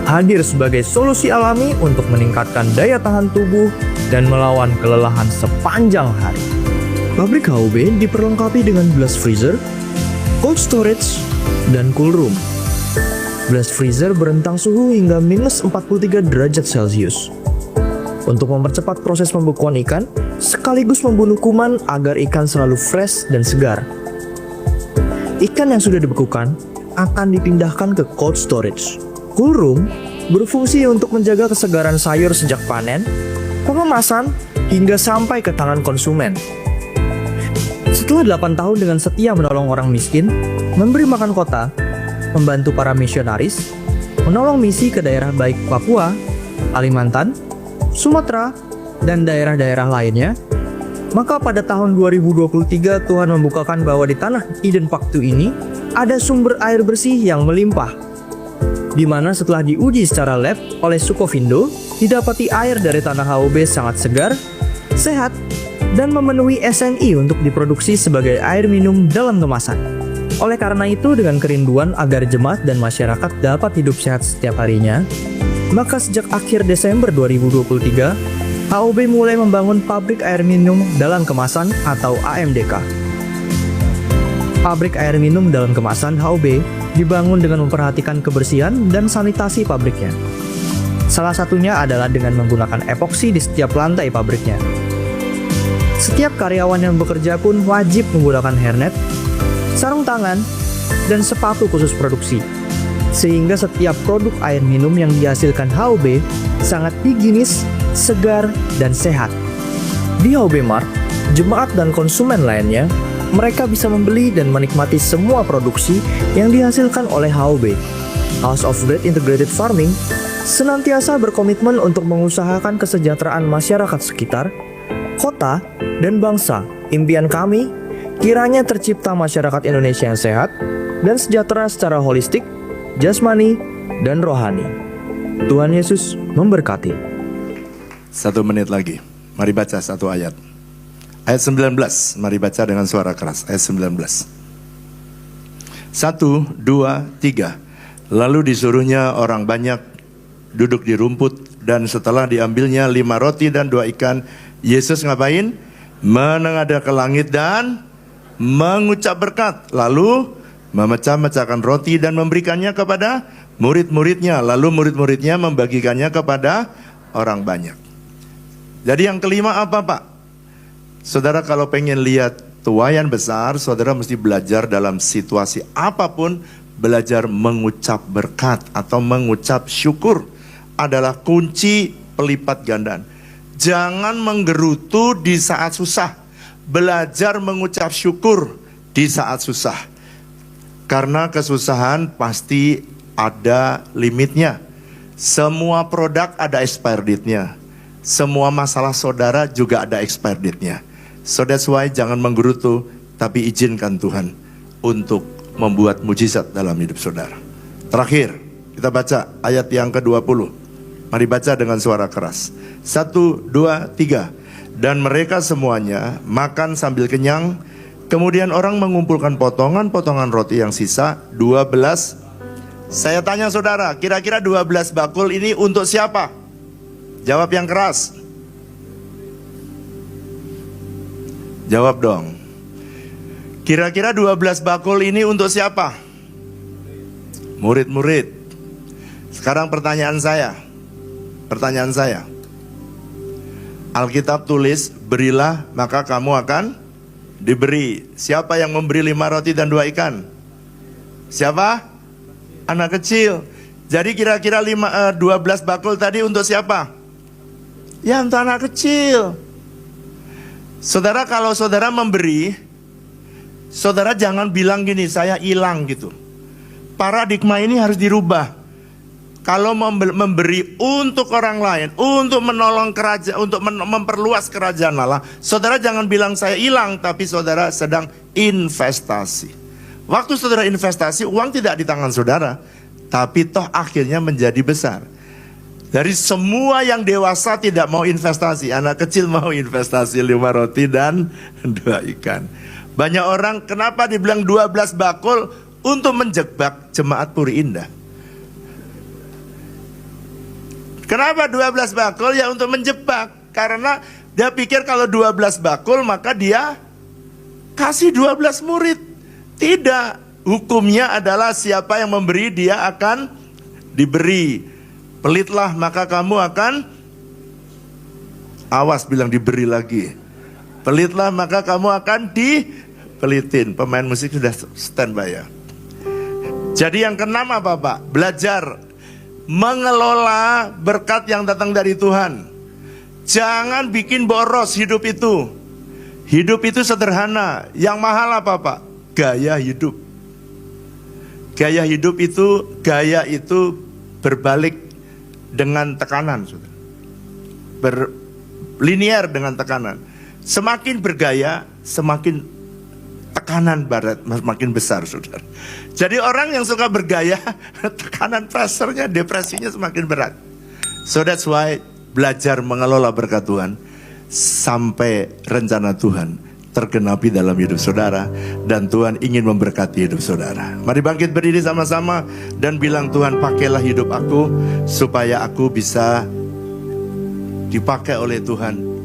Hadir sebagai solusi alami untuk meningkatkan daya tahan tubuh dan melawan kelelahan sepanjang hari. Pabrik HOB diperlengkapi dengan blast freezer, cold storage, dan cool room. Blast freezer berentang suhu hingga minus 43 derajat Celcius. Untuk mempercepat proses pembekuan ikan, sekaligus membunuh kuman agar ikan selalu fresh dan segar. Ikan yang sudah dibekukan akan dipindahkan ke cold storage. Cool room berfungsi untuk menjaga kesegaran sayur sejak panen, pengemasan, hingga sampai ke tangan konsumen. Setelah 8 tahun dengan setia menolong orang miskin, memberi makan kota, membantu para misionaris, menolong misi ke daerah baik Papua, Kalimantan, Sumatera, dan daerah-daerah lainnya, maka pada tahun 2023 Tuhan membukakan bahwa di tanah Eden Waktu ini ada sumber air bersih yang melimpah, di mana setelah diuji secara lab oleh Sukovindo, didapati air dari tanah HOB sangat segar, sehat, dan memenuhi SNI untuk diproduksi sebagai air minum dalam kemasan. Oleh karena itu, dengan kerinduan agar jemaat dan masyarakat dapat hidup sehat setiap harinya, maka sejak akhir Desember 2023, HOB mulai membangun pabrik air minum dalam kemasan atau AMDK. Pabrik air minum dalam kemasan HOB dibangun dengan memperhatikan kebersihan dan sanitasi pabriknya. Salah satunya adalah dengan menggunakan epoksi di setiap lantai pabriknya. Setiap karyawan yang bekerja pun wajib menggunakan hairnet, sarung tangan, dan sepatu khusus produksi. Sehingga setiap produk air minum yang dihasilkan HOB sangat higienis, segar, dan sehat. Di HOB Mart, jemaat dan konsumen lainnya, mereka bisa membeli dan menikmati semua produksi yang dihasilkan oleh HOB. House of Bread Integrated Farming senantiasa berkomitmen untuk mengusahakan kesejahteraan masyarakat sekitar, kota, dan bangsa. Impian kami, kiranya tercipta masyarakat Indonesia yang sehat dan sejahtera secara holistik, jasmani, dan rohani. Tuhan Yesus memberkati. 1 menit lagi. Mari baca satu ayat. Ayat 19. Mari baca dengan suara keras. Ayat 19. 1, 2, 3. Lalu disuruhnya orang banyak duduk di rumput, dan setelah diambilnya 5 roti dan 2 ikan, Yesus ngapain? Menengadah ke langit dan mengucap berkat. Lalu memecah-mecahkan roti dan memberikannya kepada murid-muridnya. Lalu murid-muridnya membagikannya kepada orang banyak. Jadi yang kelima apa, Pak? Saudara kalau pengen lihat tuaian besar, saudara mesti belajar dalam situasi apapun, belajar mengucap berkat atau mengucap syukur adalah kunci pelipat gandaan. Jangan menggerutu di saat susah. Belajar mengucap syukur di saat susah. Karena kesusahan pasti ada limitnya. Semua produk ada expire date-nya. Semua masalah saudara juga ada expire date-nya. So that's why jangan menggerutu, tapi izinkan Tuhan untuk membuat mujizat dalam hidup saudara. Terakhir, kita baca ayat yang ke-20. Mari baca dengan suara keras. 1, 2, 3. Dan mereka semuanya makan sambil kenyang. Kemudian orang mengumpulkan potongan-potongan roti yang sisa, 12. Saya tanya saudara, kira-kira 12 bakul ini untuk siapa? Jawab yang keras. Jawab dong. Kira-kira 12 bakul ini untuk siapa? Murid-murid. Sekarang pertanyaan saya. Alkitab tulis, berilah maka kamu akan diberi. Siapa yang memberi 5 roti dan 2 ikan? Siapa? Anak kecil. Jadi kira-kira 12 bakul tadi untuk siapa? Ya, untuk anak kecil. Saudara, kalau saudara memberi, saudara jangan bilang gini, saya hilang gitu. Paradigma ini harus dirubah. Kalau memberi untuk orang lain, untuk menolong kerajaan, untuk memperluas kerajaan Allah, saudara jangan bilang saya hilang, tapi saudara sedang investasi. Waktu saudara investasi, uang tidak di tangan saudara, tapi toh akhirnya menjadi besar. Dari semua yang dewasa tidak mau investasi, anak kecil mau investasi 5 roti dan 2 ikan. Banyak orang kenapa dibilang 12 bakul untuk menjebak jemaat Puri Indah. Kenapa 12 bakul? Ya untuk menjebak. Karena dia pikir kalau 12 bakul maka dia kasih 12 murid. Tidak. Hukumnya adalah siapa yang memberi dia akan diberi. Pelitlah maka kamu akan, awas bilang diberi lagi. Pelitlah maka kamu akan dipelitin. Pemain musik sudah standby ya. Jadi yang keenam apa Pak? Belajar mengelola berkat yang datang dari Tuhan. Jangan bikin boros hidup itu. Hidup itu sederhana. Yang mahal apa, Pak? Gaya hidup. Gaya hidup itu, gaya itu berbalik dengan tekanan, saudara. Berlinier dengan tekanan. Semakin bergaya, semakin tekanan barat makin besar, saudara. Jadi orang yang suka bergaya, tekanan pressure-nya, depresinya semakin berat. So that's why belajar mengelola berkat Tuhan sampai rencana Tuhan tergenapi dalam hidup saudara, dan Tuhan ingin memberkati hidup saudara. Mari bangkit berdiri sama-sama dan bilang, Tuhan pakailah hidup aku supaya aku bisa dipakai oleh Tuhan